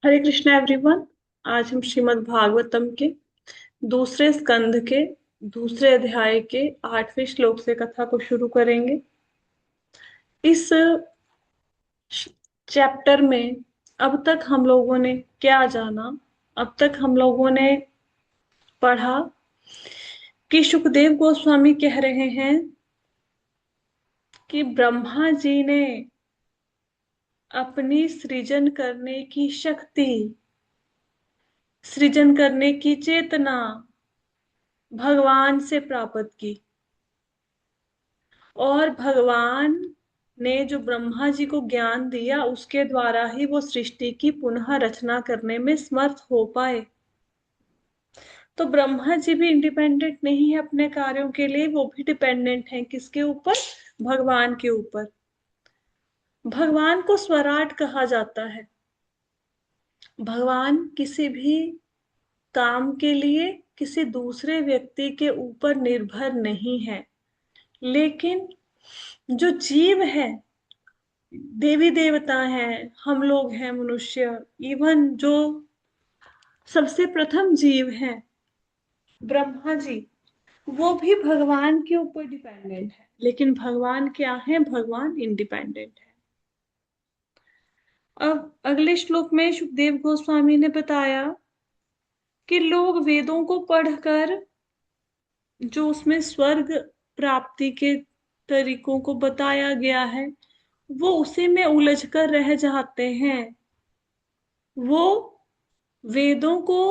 हरे Krishna everyone. आज हम श्रीमद् भागवतम के दूसरे स्कंध के दूसरे अध्याय के 8वें श्लोक से कथा को शुरू करेंगे। इस चैप्टर में अब तक हम लोगों ने क्या जाना? अब तक हम लोगों ने पढ़ा कि सुखदेव गोस्वामी कह रहे हैं कि ब्रह्मा जी ने अपनी सृजन करने की शक्ति, सृजन करने की चेतना भगवान से प्राप्त की, और भगवान ने जो ब्रह्मा जी को ज्ञान दिया उसके द्वारा ही वो सृष्टि की पुनः रचना करने में समर्थ हो पाए। तो ब्रह्मा जी भी इंडिपेंडेंट नहीं है अपने कार्यों के लिए, वो भी डिपेंडेंट हैं किसके ऊपर? भगवान के ऊपर। भगवान को स्वराट कहा जाता है। भगवान किसी भी काम के लिए किसी दूसरे व्यक्ति के ऊपर निर्भर नहीं है। लेकिन जो जीव है, देवी देवता हैं, हम लोग हैं मनुष्य, इवन जो सबसे प्रथम जीव हैं ब्रह्मा जी, वो भी भगवान के ऊपर डिपेंडेंट है। लेकिन भगवान क्या है? भगवान इंडिपेंडेंट है। अब अगले श्लोक में सुखदेव गोस्वामी ने बताया कि लोग वेदों को पढ़कर जो उसमें स्वर्ग प्राप्ति के तरीकों को बताया गया है, वो उसी में उलझ कर रह जाते हैं। वो वेदों को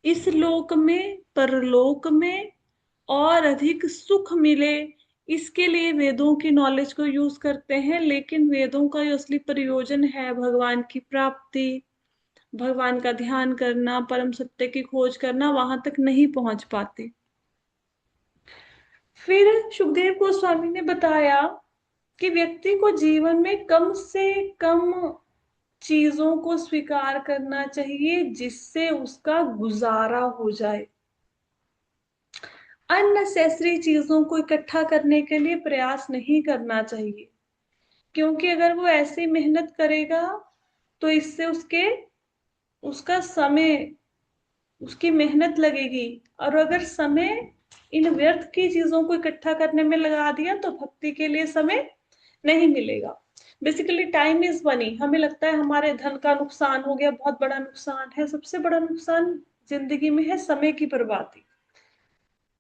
इस लोक में, परलोक में और अधिक सुख मिले, इसके लिए वेदों की नॉलेज को यूज करते हैं। लेकिन वेदों का जो असली प्रयोजन है भगवान की प्राप्ति, भगवान का ध्यान करना, परम सत्य की खोज करना, वहां तक नहीं पहुंच पाते। फिर सुखदेव गोस्वामी ने बताया कि व्यक्ति को जीवन में कम से कम चीजों को स्वीकार करना चाहिए जिससे उसका गुजारा हो जाए। अननेसेसरी चीजों को इकट्ठा करने के लिए प्रयास नहीं करना चाहिए, क्योंकि अगर वो ऐसी मेहनत करेगा तो इससे उसके उसका समय, उसकी मेहनत लगेगी। और अगर समय इन व्यर्थ की चीजों को इकट्ठा करने में लगा दिया तो भक्ति के लिए समय नहीं मिलेगा। Basically time is money. हमें लगता है हमारे धन का नुकसान हो गया, बहुत बड़ा नुकसान है। सबसे बड़ा नुकसान जिंदगी में है समय की बर्बादी।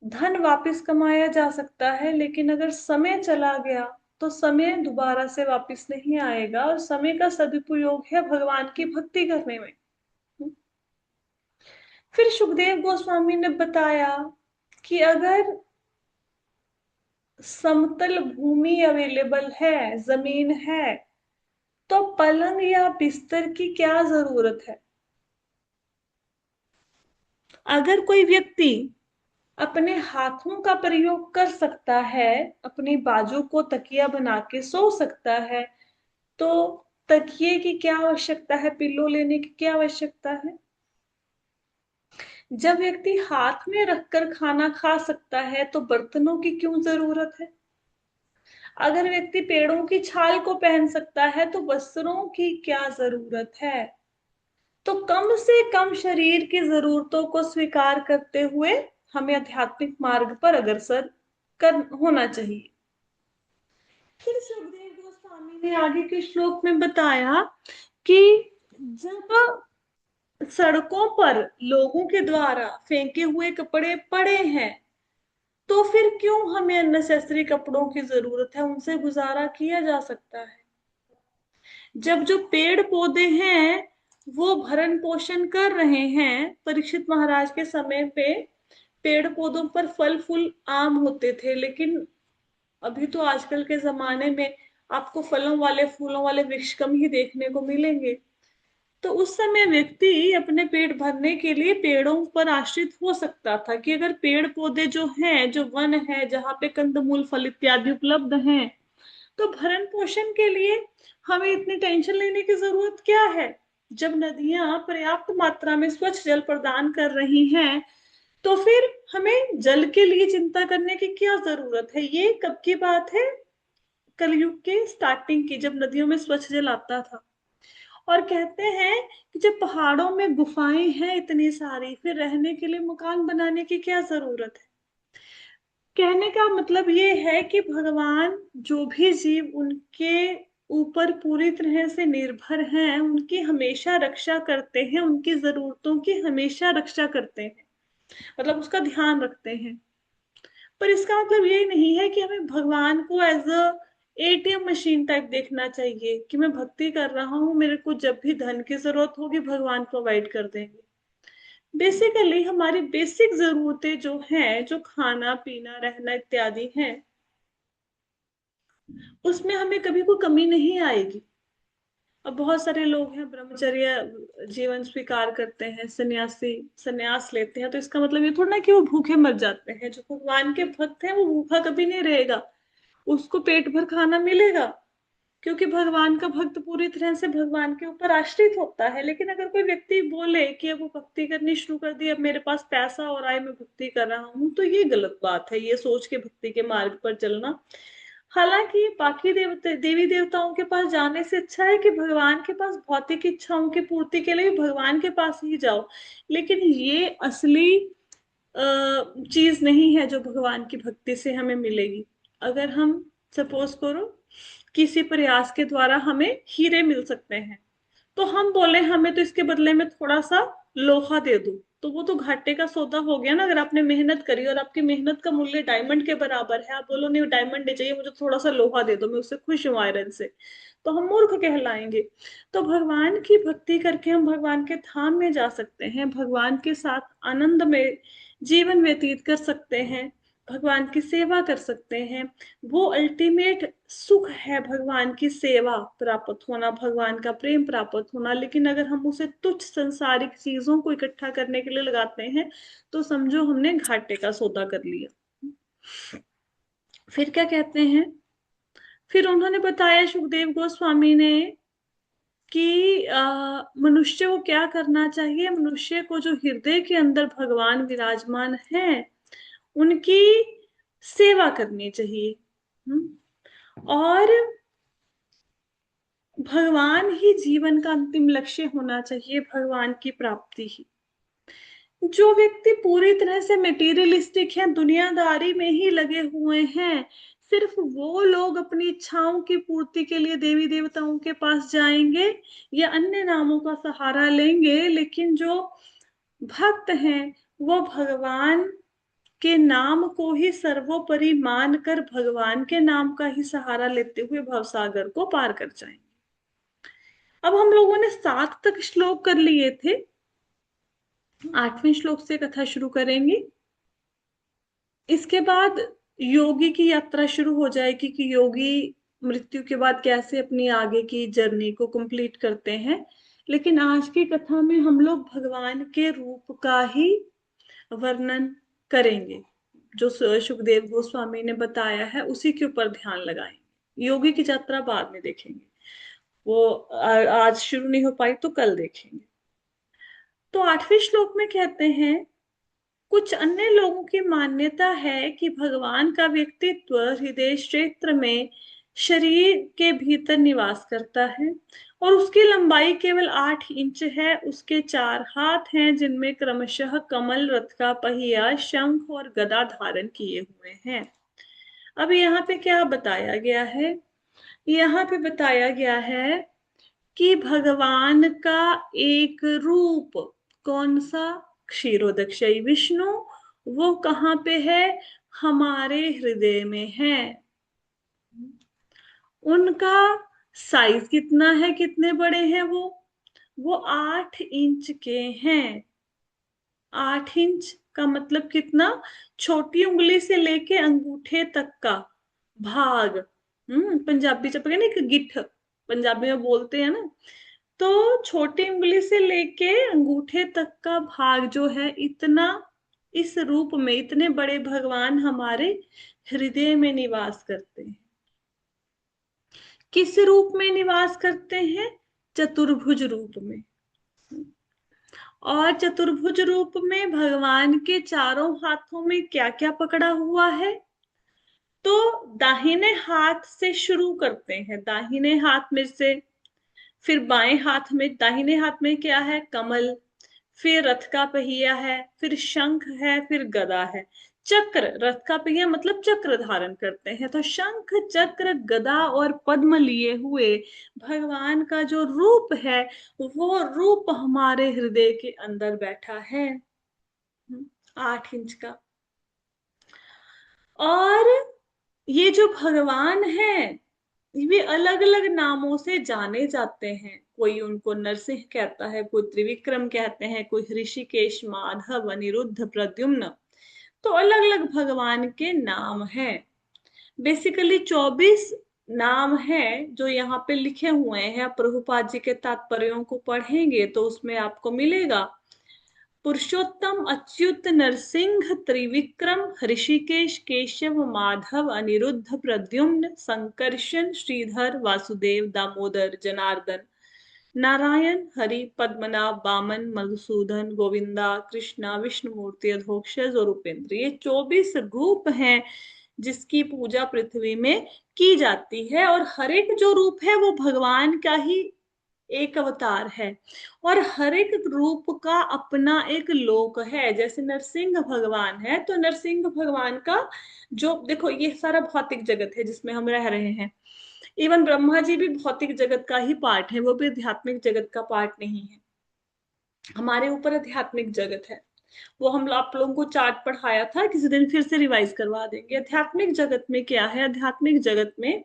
धन वापस कमाया जा सकता है, लेकिन अगर समय चला गया तो समय दोबारा से वापस नहीं आएगा। और समय का सदुपयोग है भगवान की भक्ति करने में। फिर सुखदेव गोस्वामी ने बताया कि अगर समतल भूमि अवेलेबल है, जमीन है, तो पलंग या बिस्तर की क्या जरूरत है? अगर कोई व्यक्ति अपने हाथों का प्रयोग कर सकता है, अपनी बाजू को तकिया बना के सो सकता है, तो तकिए की क्या आवश्यकता है? पिल्लो लेने की क्या आवश्यकता है? जब व्यक्ति हाथ में रखकर खाना खा सकता है तो बर्तनों की क्यों जरूरत है? अगर व्यक्ति पेड़ों की छाल को पहन सकता है तो वस्त्रों की क्या जरूरत है? तो कम से कम शरीर की जरूरतों को स्वीकार करते हुए हमें आध्यात्मिक मार्ग पर अग्रसर कर होना चाहिए। फिर सुखदेव गोस्वामी ने आगे के श्लोक में बताया कि जब सड़कों पर लोगों के द्वारा फेंके हुए कपड़े पड़े हैं, तो फिर क्यों हमें अननेसेसरी कपड़ों की जरूरत है? उनसे गुजारा किया जा सकता है। जब जो पेड़ पौधे हैं वो भरण पोषण कर रहे हैं, परीक्षित महाराज के समय पे पेड़ पौधों पर फल फूल आम होते थे, लेकिन अभी तो आजकल के जमाने में आपको फलों वाले फूलों वाले वृक्ष कम ही देखने को मिलेंगे। तो उस समय व्यक्ति अपने पेट भरने के लिए पेड़ों पर आश्रित हो सकता था कि अगर पेड़ पौधे जो हैं, जो वन है जहाँ पे कंदमूल फल इत्यादि उपलब्ध हैं, तो भरण पोषण के लिए हमें इतनी टेंशन लेने की जरूरत क्या है? जब नदियां पर्याप्त मात्रा में स्वच्छ जल प्रदान कर रही हैं, तो फिर हमें जल के लिए चिंता करने की क्या जरूरत है? ये कब की बात है? कलयुग के स्टार्टिंग की, जब नदियों में स्वच्छ जल आता था। और कहते हैं कि जब पहाड़ों में गुफाएं हैं इतनी सारी, फिर रहने के लिए मकान बनाने की क्या जरूरत है। कहने का मतलब ये है कि भगवान जो भी जीव उनके ऊपर पूरी तरह से निर्भर हैं, उनकी हमेशा रक्षा करते हैं, उनकी जरूरतों की हमेशा रक्षा करते हैं, मतलब उसका ध्यान रखते हैं। पर इसका मतलब ये नहीं है कि हमें भगवान को as a ATM machine type देखना चाहिए कि मैं भक्ति कर रहा हूँ, मेरे को जब भी धन की जरूरत होगी भगवान प्रोवाइड कर देंगे। बेसिकली हमारी बेसिक जरूरतें जो हैं, जो खाना पीना रहना इत्यादि हैं, उसमें हमें कभी कोई कमी नहीं आएगी। अब बहुत सारे लोग हैं ब्रह्मचर्य जीवन स्वीकार करते हैं, सन्यासी सन्यास लेते हैं, तो इसका मतलब ये थोड़ा ना कि वो भूखे मर जाते हैं। जो भगवान के भक्त हैं वो भूखा कभी नहीं रहेगा, उसको पेट भर खाना मिलेगा, क्योंकि भगवान का भक्त पूरी तरह से भगवान के ऊपर आश्रित होता है। लेकिन अगर कोई व्यक्ति बोले कि अब वो भक्ति करनी शुरू कर दी, अब मेरे पास पैसा और आए, मैं भक्ति कर रहा हूँ, तो ये गलत बात है, ये सोच के भक्ति के मार्ग पर चलना। हालांकि बाकी देवते देवी देवताओं के पास जाने से अच्छा है कि भगवान के पास भौतिक इच्छाओं की पूर्ति के लिए भी भगवान के पास ही जाओ। लेकिन ये असली चीज नहीं है जो भगवान की भक्ति से हमें मिलेगी। अगर हम सपोज करो किसी प्रयास के द्वारा हमें हीरे मिल सकते हैं, तो हम बोले हमें तो इसके बदले में थोड़ा सा लोहा दे दो, तो वो तो घाटे का सौदा हो गया ना। अगर आपने मेहनत करी और आपकी मेहनत का मूल्य डायमंड के बराबर है, आप बोलो नहीं डायमंड नहीं चाहिए मुझे, थोड़ा सा लोहा दे दो, मैं उससे खुश हूँ आयरन से, तो हम मूर्ख कहलाएंगे। तो भगवान की भक्ति करके हम भगवान के धाम में जा सकते हैं, भगवान के साथ आनंद में जीवन व्यतीत कर सकते हैं, भगवान की सेवा कर सकते हैं। वो अल्टीमेट सुख है भगवान की सेवा प्राप्त होना, भगवान का प्रेम प्राप्त होना। लेकिन अगर हम उसे तुच्छ संसारिक चीजों को इकट्ठा करने के लिए लगाते हैं, तो समझो हमने घाटे का सौदा कर लिया। फिर क्या कहते हैं, फिर उन्होंने बताया सुखदेव गोस्वामी ने कि मनुष्य को क्या करना चाहिए। मनुष्य को जो हृदय के अंदर भगवान विराजमान है उनकी सेवा करनी चाहिए। और भगवान ही जीवन का अंतिम लक्ष्य होना चाहिए, भगवान की प्राप्ति ही। जो व्यक्ति पूरी तरह से मेटीरियलिस्टिक है, दुनियादारी में ही लगे हुए हैं, सिर्फ वो लोग अपनी इच्छाओं की पूर्ति के लिए देवी देवताओं के पास जाएंगे या अन्य नामों का सहारा लेंगे। लेकिन जो भक्त हैं वो भगवान के नाम को ही सर्वोपरि मानकर भगवान के नाम का ही सहारा लेते हुए भवसागर को पार कर जाएंगे। अब हम लोगों ने 7 तक श्लोक कर लिए थे, 8वें श्लोक से कथा शुरू करेंगे। इसके बाद योगी की यात्रा शुरू हो जाएगी कि योगी मृत्यु के बाद कैसे अपनी आगे की जर्नी को कंप्लीट करते हैं। लेकिन आज की कथा में हम लोग भगवान के रूप का ही वर्णन करेंगे, जो सुखदेव गोस्वामी ने बताया है उसी के ऊपर ध्यान लगाएंगे। योगी की यात्रा बाद में देखेंगे, वो आज शुरू नहीं हो पाई तो कल देखेंगे। तो 8वें श्लोक में कहते हैं, कुछ अन्य लोगों की मान्यता है कि भगवान का व्यक्तित्व हृदय क्षेत्र में शरीर के भीतर निवास करता है और उसकी लंबाई केवल 8 इंच है। उसके 4 हाथ हैं जिनमें क्रमशः कमल, रथ का पहिया, शंख और गदा धारण किए हुए हैं। अब यहाँ पे क्या बताया गया है, यहाँ पे बताया गया है कि भगवान का एक रूप, कौन सा, क्षीरोदक्षयी विष्णु, वो कहाँ पे है, हमारे हृदय में है। उनका साइज कितना है, कितने बड़े हैं वो 8 इंच के हैं। 8 इंच का मतलब कितना, छोटी उंगली से लेके अंगूठे तक का भाग। पंजाबी च ना एक गिठ, पंजाबी में बोलते हैं ना, तो छोटी उंगली से लेके अंगूठे तक का भाग जो है, इतना इस रूप में इतने बड़े भगवान हमारे हृदय में निवास करते हैं। किस रूप में निवास करते हैं, चतुर्भुज रूप में। और चतुर्भुज रूप में भगवान के चारों हाथों में क्या क्या पकड़ा हुआ है, तो दाहिने हाथ से शुरू करते हैं। दाहिने हाथ में से फिर बाएं हाथ में, दाहिने हाथ में क्या है? कमल। फिर रथ का पहिया है, फिर शंख है, फिर गदा है। चक्र, रथ का पहिया मतलब चक्र धारण करते हैं, तो शंख चक्र गदा और पद्म लिए हुए भगवान का जो रूप है, वो रूप हमारे हृदय के अंदर बैठा है। 8 इंच का। और ये जो भगवान है, वे अलग अलग नामों से जाने जाते हैं। कोई उनको नरसिंह कहता है, कोई त्रिविक्रम कहते हैं, कोई ऋषिकेश, माधव, अनिरुद्ध, प्रद्युम्न। तो अलग अलग भगवान के नाम हैं। बेसिकली 24 नाम हैं जो यहाँ पे लिखे हुए हैं। प्रभुपाद जी के तात्पर्यों को पढ़ेंगे तो उसमें आपको मिलेगा। पुरुषोत्तम, अच्युत, नरसिंह, त्रिविक्रम, ऋषिकेश, केशव, माधव, अनिरुद्ध, प्रद्युम्न, संकर्षण, श्रीधर, वासुदेव, दामोदर, जनार्दन, नारायण, हरि, पद्मनाभ, वामन, मधुसूदन, गोविंदा, कृष्णा, विष्णुमूर्ति, अधोक्षज और उपेंद्र। ये 24 रूप हैं जिसकी पूजा पृथ्वी में की जाती है। और हर एक जो रूप है वो भगवान का ही एक अवतार है। और हर एक रूप का अपना एक लोक है। जैसे नरसिंह भगवान है, तो नरसिंह भगवान का जो, देखो ये सारा भौतिक जगत है जिसमें हम रह रहे हैं। इवन ब्रह्मा जी भी भौतिक जगत का ही पार्ट है, वो भी आध्यात्मिक जगत का पार्ट नहीं है। हमारे ऊपर आध्यात्मिक जगत है। वो हम आप लोगों को चार्ट पढ़ाया था, किसी दिन फिर से रिवाइज करवा देंगे। आध्यात्मिक जगत में क्या है? आध्यात्मिक जगत में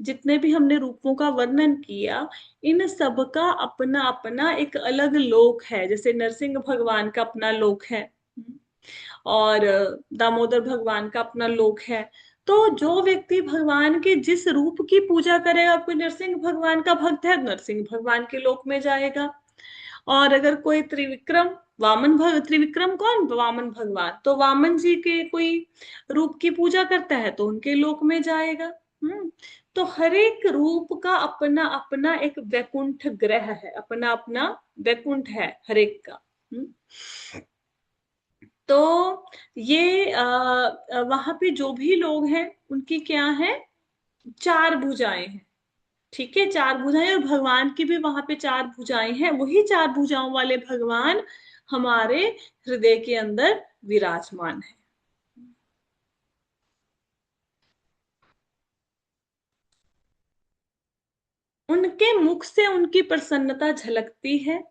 जितने भी हमने रूपों का वर्णन किया, इन सब का अपना अपना एक अलग लोक है। जैसे नरसिंह भगवान का अपना लोक है, और दामोदर भगवान का अपना लोक है। तो जो व्यक्ति भगवान के जिस रूप की पूजा करेगा, कोई नरसिंह भगवान का भक्त है, नरसिंह भगवान के लोक में जाएगा। और अगर कोई त्रिविक्रम, त्रिविक्रम कौन? वामन भगवान। तो वामन जी के कोई रूप की पूजा करता है तो उनके लोक में जाएगा। तो हर एक रूप का अपना अपना एक वैकुंठ ग्रह है, अपना अपना वैकुंठ है हर एक का। तो ये वहां पे जो भी लोग हैं उनकी क्या है? 4 भुजाएं हैं। ठीक है, 4 भुजाएं। और भगवान की भी वहां पे 4 भुजाएं हैं। वही 4 भुजाओं वाले भगवान हमारे हृदय के अंदर विराजमान है। उनके मुख से उनकी प्रसन्नता झलकती है।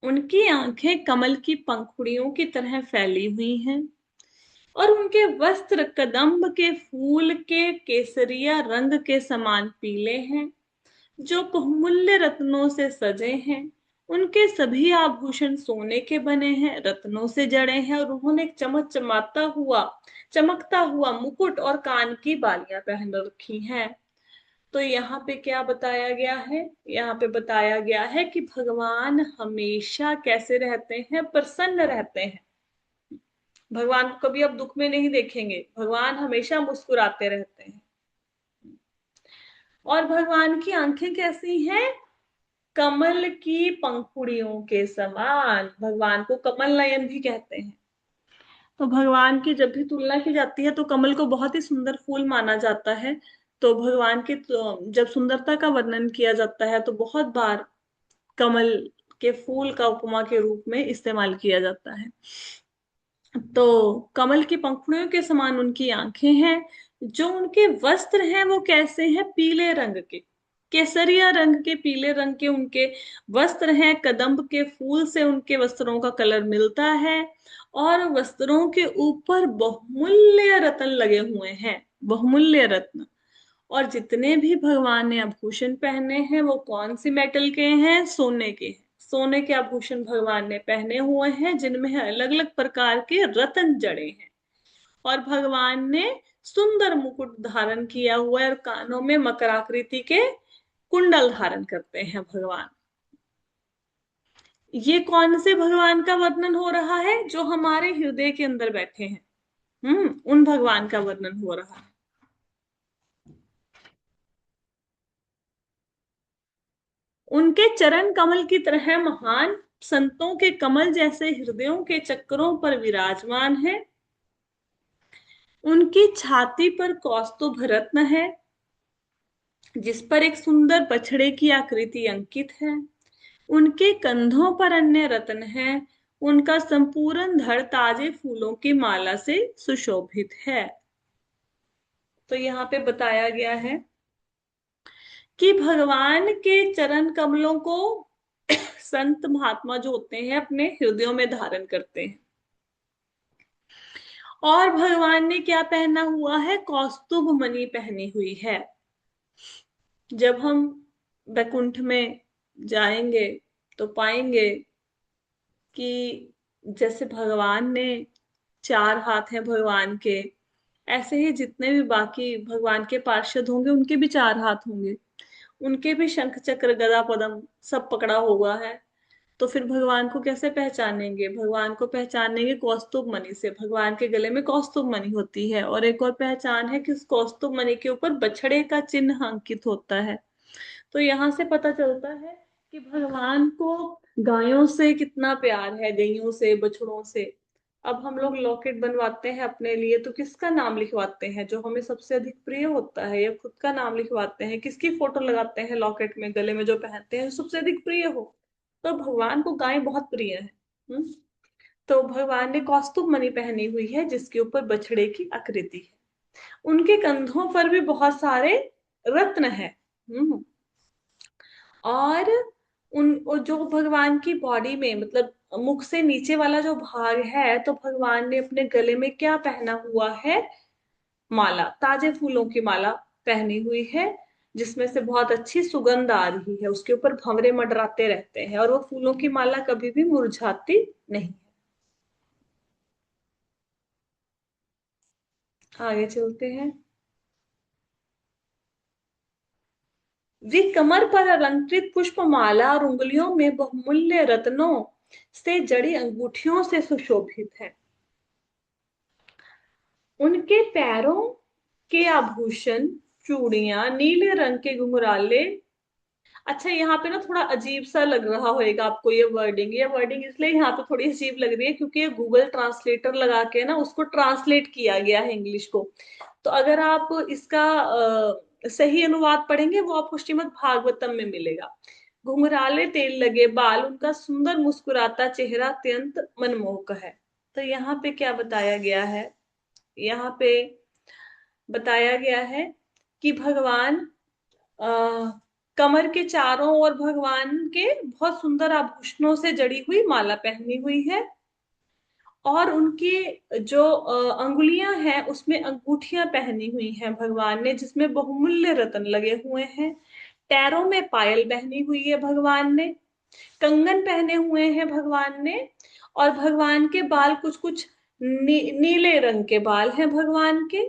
उनकी आंखें कमल की पंखुड़ियों की तरह फैली हुई हैं। और उनके वस्त्र कदम्ब के फूल के केसरिया रंग के समान पीले हैं, जो बहुमूल्य रत्नों से सजे हैं। उनके सभी आभूषण सोने के बने हैं, रत्नों से जड़े हैं। और उन्होंने एक चमकता हुआ मुकुट और कान की बालियां पहन रखी हैं। तो यहाँ पे क्या बताया गया है? यहाँ पे बताया गया है कि भगवान हमेशा कैसे रहते हैं? प्रसन्न रहते हैं। भगवान को कभी आप दुख में नहीं देखेंगे, भगवान हमेशा मुस्कुराते रहते हैं। और भगवान की आंखें कैसी हैं? कमल की पंखुड़ियों के समान। भगवान को कमल नयन भी कहते हैं। तो भगवान की जब भी तुलना की जाती है तो कमल को बहुत ही सुंदर फूल माना जाता है। तो भगवान की जब सुंदरता का वर्णन किया जाता है तो बहुत बार कमल के फूल का उपमा के रूप में इस्तेमाल किया जाता है। तो कमल की पंखुड़ियों के समान उनकी आंखें हैं। जो उनके वस्त्र हैं वो कैसे हैं? पीले रंग के, केसरिया रंग के, पीले रंग के उनके वस्त्र हैं। कदम्ब के फूल से उनके वस्त्रों का कलर मिलता है। और वस्त्रों के ऊपर बहुमूल्य रत्न लगे हुए हैं, बहुमूल्य रत्न। और जितने भी भगवान ने आभूषण पहने हैं वो कौन सी मेटल के हैं? सोने के हैं। सोने के आभूषण भगवान ने पहने हुए हैं, जिनमें अलग अलग प्रकार के रत्न जड़े हैं। और भगवान ने सुंदर मुकुट धारण किया हुआ है, और कानों में मकराकृति के कुंडल धारण करते हैं भगवान। ये कौन से भगवान का वर्णन हो रहा है? जो हमारे हृदय के अंदर बैठे हैं। उन भगवान का वर्णन हो रहा है। उनके चरण कमल की तरह महान, संतों के कमल जैसे हृदयों के चक्रों पर विराजमान है। उनकी छाती पर कौस्तुभ रत्न है। जिस पर एक सुंदर बछड़े की आकृति अंकित है। उनके कंधों पर अन्य रत्न हैं। उनका संपूर्ण धड़ ताजे फूलों की माला से सुशोभित है। तो यहाँ पे बताया गया है कि भगवान के चरण कमलों को संत महात्मा जो होते हैं अपने हृदयों में धारण करते हैं। और भगवान ने क्या पहना हुआ है? कौस्तुभ मणि पहनी हुई है। जब हम वैकुंठ में जाएंगे तो पाएंगे कि जैसे भगवान ने चार हाथ हैं भगवान के, ऐसे ही जितने भी बाकी भगवान के पार्षद होंगे उनके भी चार हाथ होंगे। उनके भी शंख चक्र गदा पद्म सब पकड़ा हुआ है। तो फिर भगवान को कैसे पहचानेंगे? भगवान को पहचानेंगे कौस्तुभ मणि से। भगवान के गले में कौस्तुभ मणि होती है, और एक और पहचान है कि उस कौस्तुभ मणि के ऊपर बछड़े का चिन्ह अंकित होता है। तो यहाँ से पता चलता है कि भगवान को गायों से कितना प्यार है, गैयों से, बछड़ों से। अब हम लोग लॉकेट बनवाते हैं अपने लिए तो किसका नाम लिखवाते हैं? जो हमें सबसे अधिक प्रिय होता है, या खुद का नाम लिखवाते हैं? किसकी फोटो लगाते हैं लॉकेट में, गले में जो पहनते हैं, जो सबसे अधिक प्रिय हो? तो भगवान को गाय बहुत प्रिय है। हम्म। तो भगवान ने कौस्तुभ मणि पहनी हुई है जिसके ऊपर बछड़े की आकृति है। उनके कंधों पर भी बहुत सारे रत्न है। हम्म। और जो भगवान की बॉडी में, मतलब मुख से नीचे वाला जो भाग है, तो भगवान ने अपने गले में क्या पहना हुआ है? माला, ताजे फूलों की माला पहनी हुई है, जिसमें से बहुत अच्छी सुगंध आ रही है। उसके ऊपर भंवरे मंडराते रहते हैं, और वो फूलों की माला कभी भी मुरझाती नहीं। आगे चलते हैं। वे कमर पर अलंकृत पुष्पमाला और उंगलियों में बहुमूल्य रत्नों से जड़ी अंगूठियों से सुशोभित है। उनके पैरों के आभूषण, चूड़ियां, नीले रंग के घुंघराले। अच्छा, यहाँ पे ना थोड़ा अजीब सा लग रहा होगा आपको ये वर्डिंग इसलिए यहाँ पे थोड़ी अजीब लग रही है क्योंकि ये गूगल ट्रांसलेटर लगा के ना उसको ट्रांसलेट किया गया है इंग्लिश को। तो अगर आप इसका सही अनुवाद पढ़ेंगे वो आपको श्रीमद् भागवतम में मिलेगा। घुंघराले तेल लगे बाल, उनका सुंदर मुस्कुराता चेहरा अत्यंत मनमोहक है। तो यहाँ पे क्या बताया गया है? यहाँ पे बताया गया है कि भगवान कमर के चारों ओर भगवान के बहुत सुंदर आभूषणों से जड़ी हुई माला पहनी हुई है। और उनकी जो अंगुलियां हैं उसमें अंगूठियां पहनी हुई हैं भगवान ने, जिसमें बहुमूल्य रत्न लगे हुए हैं। पैरों में पायल पहनी हुई है भगवान ने। कंगन पहने हुए हैं भगवान ने। और भगवान के बाल कुछ कुछ नीले रंग के बाल हैं भगवान के।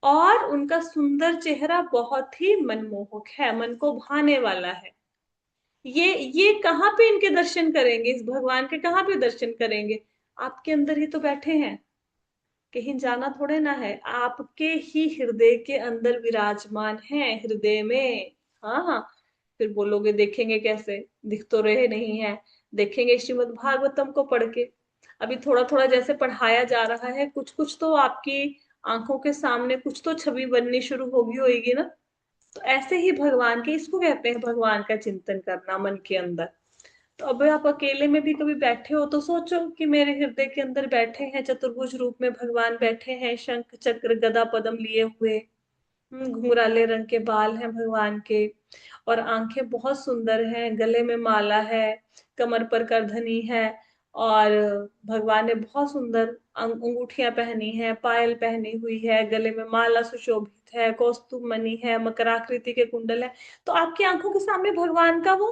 और उनका सुंदर चेहरा बहुत ही मनमोहक है, मन को भाने वाला है। ये कहाँ पे इनके दर्शन करेंगे? इस भगवान के कहाँ पे दर्शन करेंगे? आपके अंदर ही तो बैठे हैं, कहीं जाना थोड़े ना है। आपके ही हृदय के अंदर विराजमान है, हृदय में। हाँ हाँ। फिर बोलोगे देखेंगे कैसे? दिख तो रहे नहीं है। देखेंगे श्रीमद् भागवतम को पढ़ के। अभी थोड़ा थोड़ा जैसे पढ़ाया जा रहा है, कुछ कुछ तो आपकी आंखों के सामने कुछ तो छवि बननी शुरू होगी होगी ना। तो ऐसे ही भगवान के, इसको कहते हैं भगवान का चिंतन करना मन के अंदर। तो अब आप अकेले में भी कभी बैठे हो तो सोचो कि मेरे हृदय के अंदर बैठे हैं, चतुर्भुज रूप में भगवान बैठे हैं, शंख चक्र गदा पद्म लिए हुए। घुंघराले रंग के बाल हैं भगवान के। और आंखें बहुत सुंदर हैं, गले में माला है, कमर पर करधनी है। और भगवान ने बहुत सुंदर अंगूठियां पहनी है, पायल पहनी हुई है, गले में माला सुशोभित है, कौस्तुभ मणि है, मकराकृति के कुंडल है। तो आपकी आंखों के सामने भगवान का वो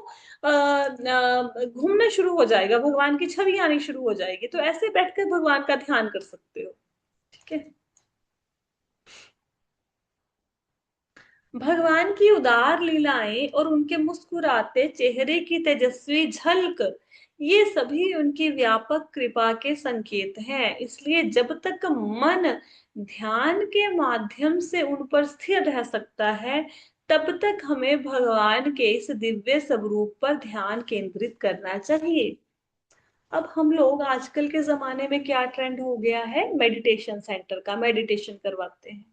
घूमना शुरू हो जाएगा, भगवान की छवि आनी शुरू हो जाएगी। तो ऐसे बैठकर भगवान का ध्यान कर सकते हो। ठीक है। भगवान की उदार लीलाएं और उनके मुस्कुराते चेहरे की तेजस्वी झलक, ये सभी उनकी व्यापक कृपा के संकेत हैं। इसलिए जब तक मन ध्यान के माध्यम से उन पर स्थिर रह सकता है, तब तक हमें भगवान के इस दिव्य स्वरूप पर ध्यान केंद्रित करना चाहिए। अब हम लोग आजकल के जमाने में क्या ट्रेंड हो गया है? मेडिटेशन सेंटर का मेडिटेशन करवाते हैं।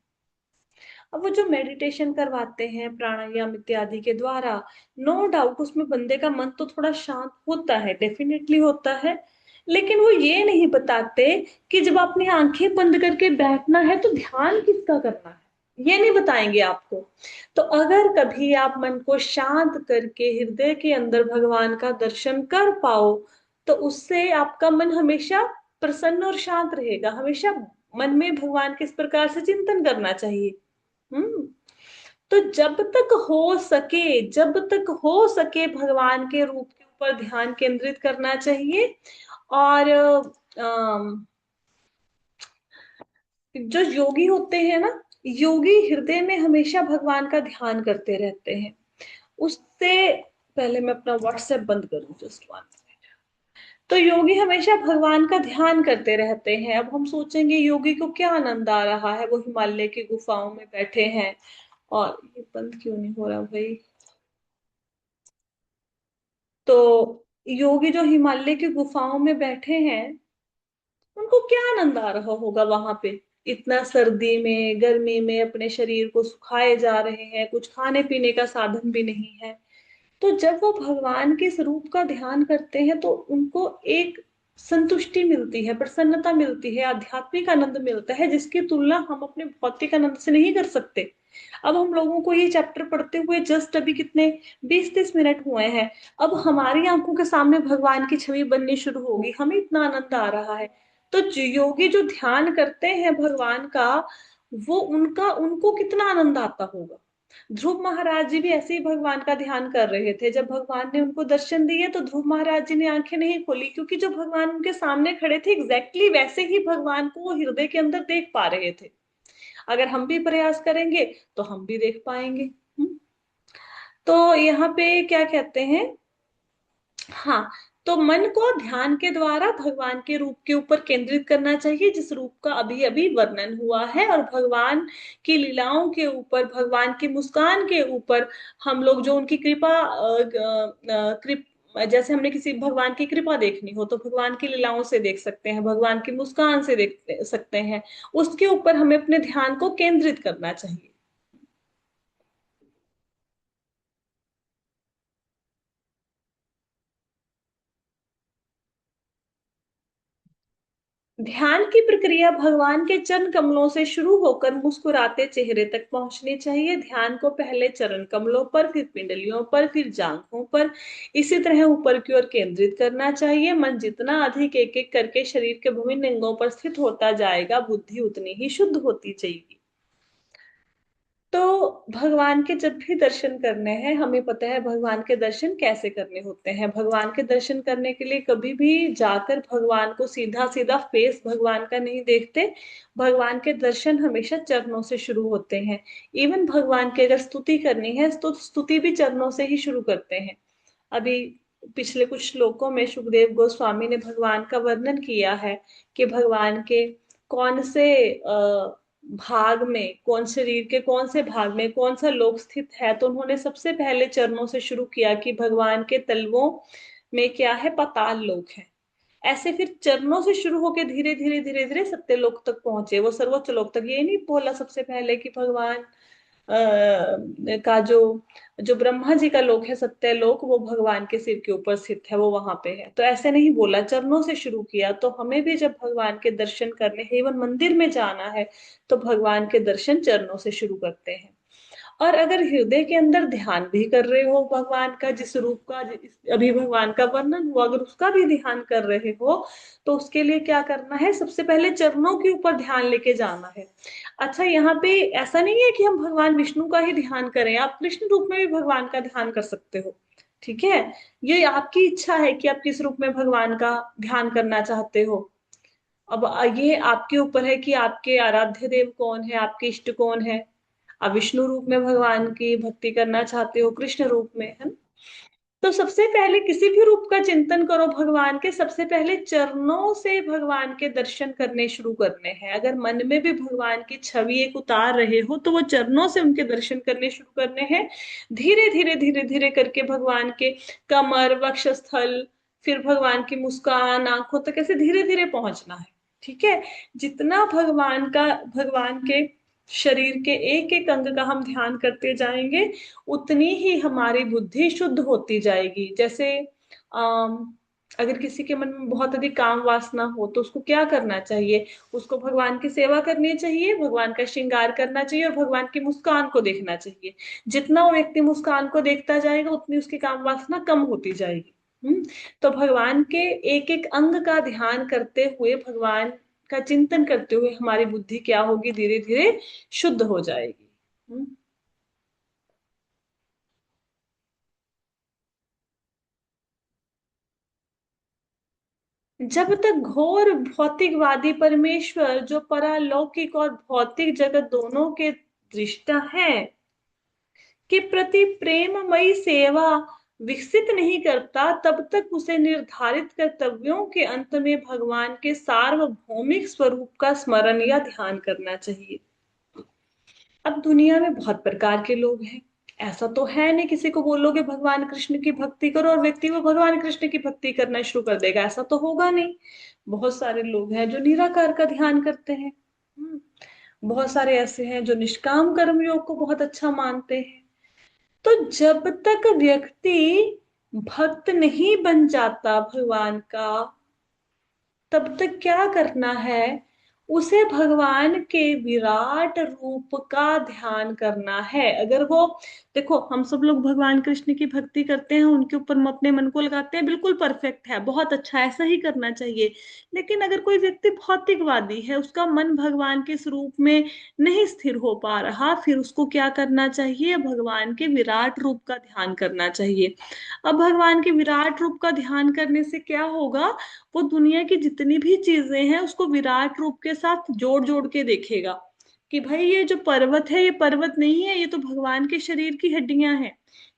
अब वो जो मेडिटेशन करवाते हैं प्राणायाम इत्यादि के द्वारा, नो डाउट उसमें बंदे का मन तो थोड़ा शांत होता है, डेफिनेटली होता है। लेकिन वो ये नहीं बताते कि जब अपनी आंखें बंद करके बैठना है तो ध्यान किसका करना है, ये नहीं बताएंगे आपको। तो अगर कभी आप मन को शांत करके हृदय के अंदर भगवान का दर्शन कर पाओ, तो उससे आपका मन हमेशा प्रसन्न और शांत रहेगा। हमेशा मन में भगवान किस प्रकार से चिंतन करना चाहिए। हम्म। तो जब तक हो सके भगवान के रूप के ऊपर ध्यान केंद्रित करना चाहिए। और जो योगी होते हैं ना, योगी हृदय में हमेशा भगवान का ध्यान करते रहते हैं। उससे पहले मैं अपना व्हाट्सएप बंद करूं, जस्ट वन। तो योगी हमेशा भगवान का ध्यान करते रहते हैं। अब हम सोचेंगे योगी को क्या आनंद आ रहा है, वो हिमालय की गुफाओं में बैठे हैं। और ये बंद क्यों नहीं हो रहा भाई। तो योगी जो हिमालय की गुफाओं में बैठे हैं, उनको क्या आनंद आ रहा होगा वहां पे। इतना सर्दी में गर्मी में अपने शरीर को सुखाए जा रहे हैं, कुछ खाने पीने का साधन भी नहीं है। तो जब वो भगवान के स्वरूप का ध्यान करते हैं तो उनको एक संतुष्टि मिलती है, प्रसन्नता मिलती है, आध्यात्मिक आनंद मिलता है, जिसकी तुलना हम अपने भौतिक आनंद से नहीं कर सकते। अब हम लोगों को ये चैप्टर पढ़ते हुए जस्ट अभी कितने 20-30 मिनट हुए हैं। अब हमारी आंखों के सामने भगवान की छवि बननी शुरू होगी, हमें इतना आनंद आ रहा है। तो योगी जो ध्यान करते हैं भगवान का, वो उनका उनको कितना आनंद आता होगा। ध्रुव महाराज जी भी ऐसे ही भगवान का ध्यान कर रहे थे। जब भगवान ने उनको दर्शन दिए तो ध्रुव महाराज जी ने आंखें नहीं खोली, क्योंकि जो भगवान उनके सामने खड़े थे एग्जैक्टली वैसे ही भगवान को वो हृदय के अंदर देख पा रहे थे। अगर हम भी प्रयास करेंगे तो हम भी देख पाएंगे। तो यहाँ पे क्या कहते हैं, हाँ, तो मन को ध्यान के द्वारा भगवान के रूप के ऊपर केंद्रित करना चाहिए, जिस रूप का अभी अभी वर्णन हुआ है। और भगवान की लीलाओं के ऊपर, भगवान की मुस्कान के ऊपर हम लोग जो उनकी कृपा जैसे हमने किसी भगवान की कृपा देखनी हो तो भगवान की लीलाओं से देख सकते हैं, भगवान की मुस्कान से देख सकते हैं। उसके ऊपर हमें अपने ध्यान को केंद्रित करना चाहिए। ध्यान की प्रक्रिया भगवान के चरण कमलों से शुरू होकर मुस्कुराते चेहरे तक पहुंचनी चाहिए। ध्यान को पहले चरण कमलों पर, फिर पिंडलियों पर, फिर जांघों पर, इसी तरह ऊपर की ओर केंद्रित करना चाहिए। मन जितना अधिक एक एक करके शरीर के विभिन्न अंगों पर स्थित होता जाएगा, बुद्धि उतनी ही शुद्ध होती जाएगी। तो भगवान के जब भी दर्शन करने हैं, हमें पता है भगवान के दर्शन कैसे करने होते हैं। भगवान के दर्शन करने के लिए कभी भी जाकर भगवान को सीधा सीधा फेस भगवान का नहीं देखते। भगवान के दर्शन हमेशा चरणों से शुरू होते हैं। इवन भगवान की अगर स्तुति करनी है तो स्तुति भी चरणों से ही शुरू करते हैं। अभी पिछले कुछ श्लोकों में सुखदेव गोस्वामी ने भगवान का वर्णन किया है कि भगवान के कौन से भाग में, कौन शरीर के कौन से भाग में कौन सा लोक स्थित है। तो उन्होंने सबसे पहले चरणों से शुरू किया कि भगवान के तलवों में क्या है, पाताल लोक है। ऐसे फिर चरणों से शुरू होकर धीरे धीरे धीरे धीरे सत्य लोक तक पहुंचे, वो सर्वोच्च लोक तक। ये नहीं बोला सबसे पहले कि भगवान का जो जो ब्रह्मा जी का लोक है सत्य लोक, वो भगवान के सिर के ऊपर स्थित है, वो वहां पे है। तो ऐसे नहीं बोला, चरणों से शुरू किया। तो हमें भी जब भगवान के दर्शन करने हैं, इवन मंदिर में जाना है, तो भगवान के दर्शन चरणों से शुरू करते हैं। और अगर हृदय के अंदर ध्यान भी कर रहे हो भगवान का, जिस रूप का अभी भगवान का वर्णन हुआ, अगर उसका भी ध्यान कर रहे हो, तो उसके लिए क्या करना है, सबसे पहले चरणों के ऊपर ध्यान लेके जाना है। अच्छा, यहाँ पे ऐसा नहीं है कि हम भगवान विष्णु का ही ध्यान करें, आप कृष्ण रूप में भी भगवान का ध्यान कर सकते हो। ठीक है, ये आपकी इच्छा है कि आप किस रूप में भगवान का ध्यान करना चाहते हो। अब ये आपके ऊपर है कि आपके आराध्य देव कौन है, आपके इष्ट कौन है। आप विष्णु रूप में भगवान की भक्ति करना चाहते हो, कृष्ण रूप में, है ना। तो सबसे पहले किसी भी रूप का चिंतन करो भगवान के, सबसे पहले चरणों से भगवान के दर्शन करने शुरू करने हैं। अगर मन में भी भगवान की छवि एक उतार रहे हो तो वो चरणों से उनके दर्शन करने शुरू करने हैं। धीरे धीरे धीरे धीरे करके भगवान के कमर, वक्षस्थल, फिर भगवान की मुस्कान, आंखों तक, ऐसे धीरे धीरे पहुंचना है। ठीक है, जितना भगवान का, भगवान के शरीर के एक एक अंग का हम ध्यान करते जाएंगे, उतनी ही हमारी बुद्धि शुद्ध होती जाएगी। जैसे अगर किसी के मन में बहुत अधिक काम वासना हो तो उसको क्या करना चाहिए? उसको भगवान की सेवा करनी चाहिए, भगवान का श्रृंगार करना चाहिए और भगवान की मुस्कान को देखना चाहिए। जितना वो व्यक्ति मुस्कान को देखता जाएगा उतनी उसकी काम वासना कम होती जाएगी। तो भगवान के एक एक अंग का ध्यान करते हुए, भगवान का चिंतन करते हुए हमारी बुद्धि क्या होगी, धीरे धीरे शुद्ध हो जाएगी। हम्म। जब तक घोर भौतिकवादी परमेश्वर, जो परालौकिक और भौतिक जगत दोनों के दृष्टा है, के प्रति प्रेममयी सेवा विकसित नहीं करता, तब तक उसे निर्धारित कर्तव्यों के अंत में भगवान के सार्वभौमिक स्वरूप का स्मरण या ध्यान करना चाहिए। अब दुनिया में बहुत प्रकार के लोग हैं। ऐसा तो है नहीं किसी को बोलोगे भगवान कृष्ण की भक्ति करो और व्यक्ति वो भगवान कृष्ण की भक्ति करना शुरू कर देगा, ऐसा तो होगा नहीं। बहुत सारे लोग हैं जो निराकार का ध्यान करते हैं। बहुत सारे ऐसे हैं जो निष्काम कर्म योग को बहुत अच्छा मानते हैं। तो जब तक व्यक्ति भक्त नहीं बन जाता भगवान का, तब तक क्या करना है? उसे भगवान के विराट रूप का ध्यान करना है। अगर वो, देखो हम सब लोग भगवान कृष्ण की भक्ति करते हैं, उनके ऊपर हम अपने मन को लगाते हैं, बिल्कुल परफेक्ट है, बहुत अच्छा, ऐसा ही करना चाहिए। लेकिन अगर कोई व्यक्ति भौतिकवादी है, उसका मन भगवान के स्वरूप में नहीं स्थिर हो पा रहा, फिर उसको क्या करना चाहिए? भगवान के विराट रूप का ध्यान करना चाहिए। अब भगवान के विराट रूप का ध्यान करने से क्या होगा? वो दुनिया की जितनी भी चीजें हैं उसको विराट रूप के साथ जोड़ जोड़ के देखेगा कि भाई ये जो पर्वत है, ये पर्वत नहीं है, ये तो भगवान के शरीर की हड्डियां हैं।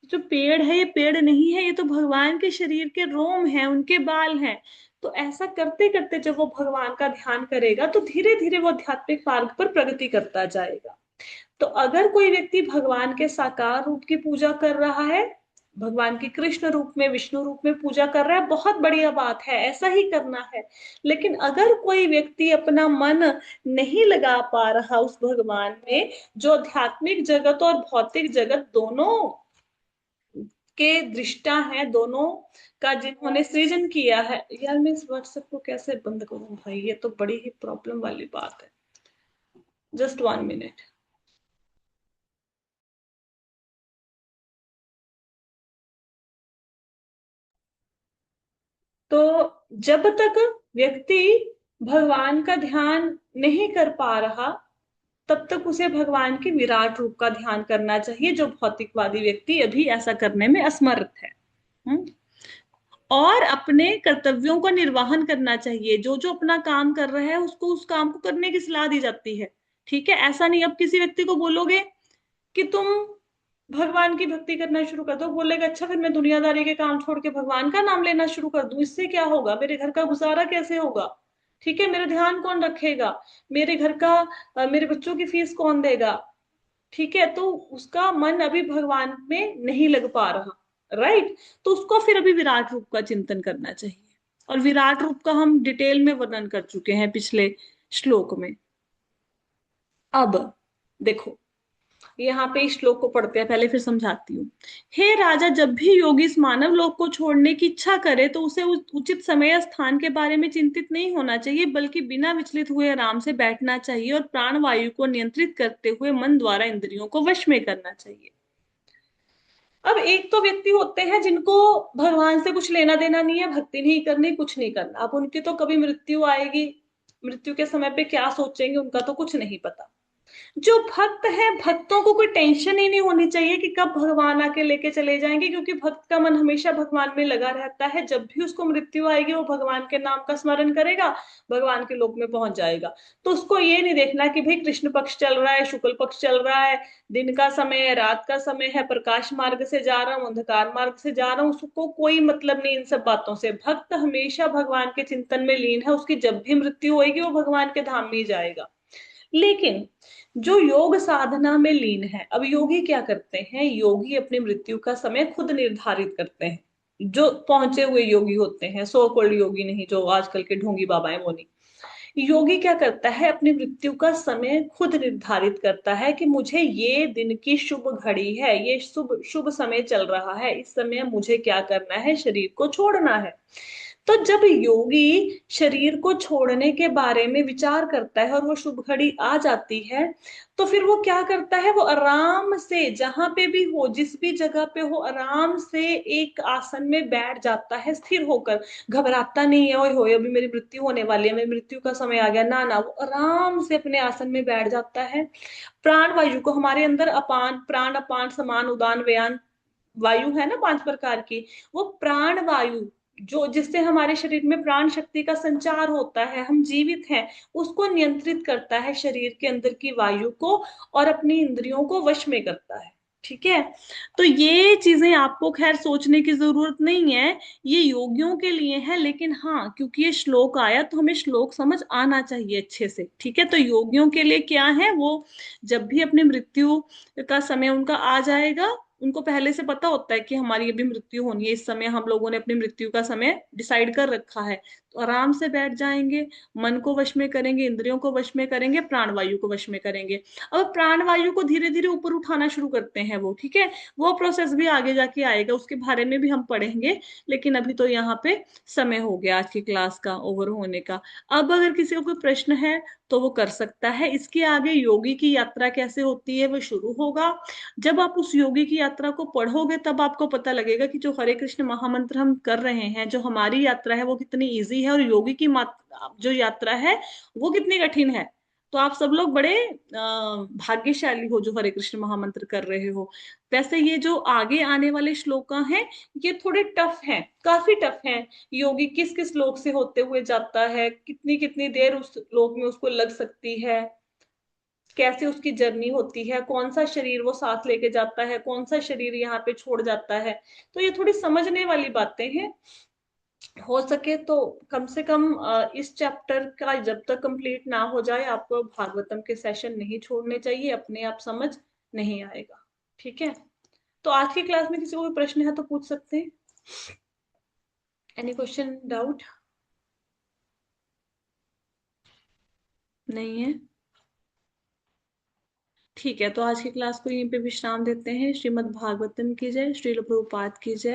जो पेड़ है, ये पेड़ नहीं है, ये तो भगवान के शरीर के रोम हैं, उनके बाल हैं। तो ऐसा करते करते जब वो भगवान का ध्यान करेगा तो धीरे धीरे वो आध्यात्मिक मार्ग पर प्रगति करता जाएगा। तो अगर कोई व्यक्ति भगवान के साकार रूप की पूजा कर रहा है, भगवान की कृष्ण रूप में, विष्णु रूप में पूजा कर रहा है, बहुत बढ़िया बात है, ऐसा ही करना है। लेकिन अगर कोई व्यक्ति अपना मन नहीं लगा पा रहा उस भगवान में, जो आध्यात्मिक जगत और भौतिक जगत दोनों के दृष्टा है, दोनों का जिन्होंने सृजन किया है। यार मैं इस व्हाट्सएप को कैसे बंद करूं भाई, ये तो बड़ी ही प्रॉब्लम वाली बात है। Just 1 minute. तो जब तक व्यक्ति भगवान का ध्यान नहीं कर पा रहा, तब तक उसे भगवान के विराट रूप का ध्यान करना चाहिए, जो भौतिकवादी व्यक्ति अभी ऐसा करने में असमर्थ है। हम्म? और अपने कर्तव्यों का निर्वहन करना चाहिए। जो जो अपना काम कर रहा है उसको उस काम को करने की सलाह दी जाती है। ठीक है, ऐसा नहीं अब किसी व्यक्ति को बोलोगे कि तुम भगवान की भक्ति करना शुरू कर दो, बोलेगा अच्छा फिर मैं दुनियादारी के काम छोड़ के भगवान का नाम लेना शुरू कर दूं, इससे क्या होगा? मेरे घर का गुजारा कैसे होगा? ठीक है, मेरा ध्यान कौन रखेगा? मेरे घर का मेरे बच्चों की फीस कौन देगा? ठीक है, तो उसका मन अभी भगवान में नहीं लग पा रहा। राइट। तो उसको फिर अभी विराट रूप का चिंतन करना चाहिए। और विराट रूप का हम डिटेल में वर्णन कर चुके हैं पिछले श्लोक में। अब देखो, यहाँ पे इस श्लोक को पढ़ते हैं, पहले फिर समझाती हूँ। हे राजा, जब भी योगी इस मानव लोक को छोड़ने की इच्छा करे तो उसे उचित समय या स्थान के बारे में चिंतित नहीं होना चाहिए, बल्कि बिना विचलित हुए आराम से बैठना चाहिए और प्राण वायु को नियंत्रित करते हुए मन द्वारा इंद्रियों को वश में करना चाहिए। अब एक तो व्यक्ति होते हैं जिनको भगवान से कुछ लेना देना नहीं है, भक्ति नहीं करनी, कुछ नहीं करना। अब उनकी तो कभी मृत्यु आएगी, मृत्यु के समय पे क्या सोचेंगे उनका तो कुछ नहीं पता। जो भक्त है, भक्तों को कोई टेंशन ही नहीं होनी चाहिए कि कब भगवान आके लेके चले जाएंगे, क्योंकि भक्त का मन हमेशा भगवान में लगा रहता है। जब भी उसको मृत्यु आएगी वो भगवान के नाम का स्मरण करेगा, भगवान के लोक में पहुंच जाएगा। तो उसको ये नहीं देखना कि भाई कृष्ण पक्ष चल रहा है, शुक्ल पक्ष चल रहा है, दिन का समय है, रात का समय है, प्रकाश मार्ग से जा रहा हूँ, अंधकार मार्ग से जा रहा हूँ, उसको कोई मतलब नहीं इन सब बातों से। भक्त हमेशा भगवान के चिंतन में लीन है, उसकी जब भी मृत्यु होगी वो भगवान के धाम में ही जाएगा। लेकिन जो योग साधना में लीन है, अब योगी क्या करते हैं? योगी अपनी मृत्यु का समय खुद निर्धारित करते हैं। जो पहुंचे हुए योगी होते हैं, सो कॉल्ड योगी नहीं, जो आजकल के ढोंगी बाबा है वो नहीं। योगी क्या करता है, अपनी मृत्यु का समय खुद निर्धारित करता है कि मुझे ये दिन की शुभ घड़ी है, ये शुभ शुभ समय चल रहा है, इस समय मुझे क्या करना है, शरीर को छोड़ना है। तो जब योगी शरीर को छोड़ने के बारे में विचार करता है और वो शुभ घड़ी आ जाती है, तो फिर वो क्या करता है, वो आराम से जहां पे भी हो, जिस भी जगह पे हो, आराम से एक आसन में बैठ जाता है स्थिर होकर। घबराता नहीं है, ओए होए अभी मेरी मृत्यु होने वाली है, मेरी मृत्यु का समय आ गया, ना ना, वो आराम से अपने आसन में बैठ जाता है। प्राण वायु को, हमारे अंदर अपान प्राण अपान समान उदान व्ययान वायु है ना 5 प्रकार की, वो प्राण वायु जो जिससे हमारे शरीर में प्राण शक्ति का संचार होता है, हम जीवित हैं, उसको नियंत्रित करता है, शरीर के अंदर की वायु को, और अपनी इंद्रियों को वश में करता है। ठीक है। तो ये चीजें आपको खैर सोचने की जरूरत नहीं है, ये योगियों के लिए है, लेकिन हाँ क्योंकि ये श्लोक आया तो हमें श्लोक समझ आना चाहिए अच्छे से। ठीक है, तो योगियों के लिए क्या है, वो जब भी अपनी मृत्यु का समय उनका आ जाएगा, उनको पहले से पता होता है कि हमारी अभी मृत्यु होनी है, इस समय हम लोगों ने अपनी मृत्यु का समय डिसाइड कर रखा है, तो आराम से बैठ जाएंगे, मन को वश में करेंगे, इंद्रियों को वश में करेंगे, प्राणवायु को वश में करेंगे। अब प्राणवायु को धीरे धीरे ऊपर उठाना शुरू करते हैं वो। ठीक है, वो प्रोसेस भी आगे जाके आएगा, उसके बारे में भी हम पढ़ेंगे, लेकिन अभी तो यहाँ पे समय हो गया आज की क्लास का ओवर होने का। अब अगर किसी को कोई प्रश्न है तो वो कर सकता है। इसके आगे योगी की यात्रा कैसे होती है वो शुरू होगा। जब आप उस योगी की यात्रा को पढ़ोगे तब आपको पता लगेगा कि जो हरे कृष्ण महामंत्र हम कर रहे हैं, जो हमारी यात्रा है वो कितनी इजी है, और योगी की जो यात्रा है वो कितनी कठिन है। तो आप सब लोग बड़े भाग्यशाली हो जो हरे कृष्ण महामंत्र कर रहे हो। वैसे ये जो आगे आने वाले श्लोक हैं ये थोड़े टफ हैं, काफी टफ हैं। योगी किस किस श्लोक से होते हुए जाता है, कितनी कितनी देर उस श्लोक में उसको लग सकती है, कैसे उसकी जर्नी होती है, कौन सा शरीर वो साथ लेके जाता है, कौन सा शरीर यहाँ पे छोड़ जाता है। तो ये थोड़ी समझने वाली बातें हैं। हो सके तो कम से कम इस चैप्टर का जब तक कंप्लीट ना हो जाए, आपको भागवतम के सेशन नहीं छोड़ने चाहिए, अपने आप समझ नहीं आएगा। ठीक है, तो आज की क्लास में किसी को भी प्रश्न है तो पूछ सकते हैं। Any question, doubt? नहीं है? ठीक है, तो आज की क्लास को यहीं पे विश्राम देते हैं। श्रीमद् भागवतम की जय, श्रील प्रभुपाद की जय।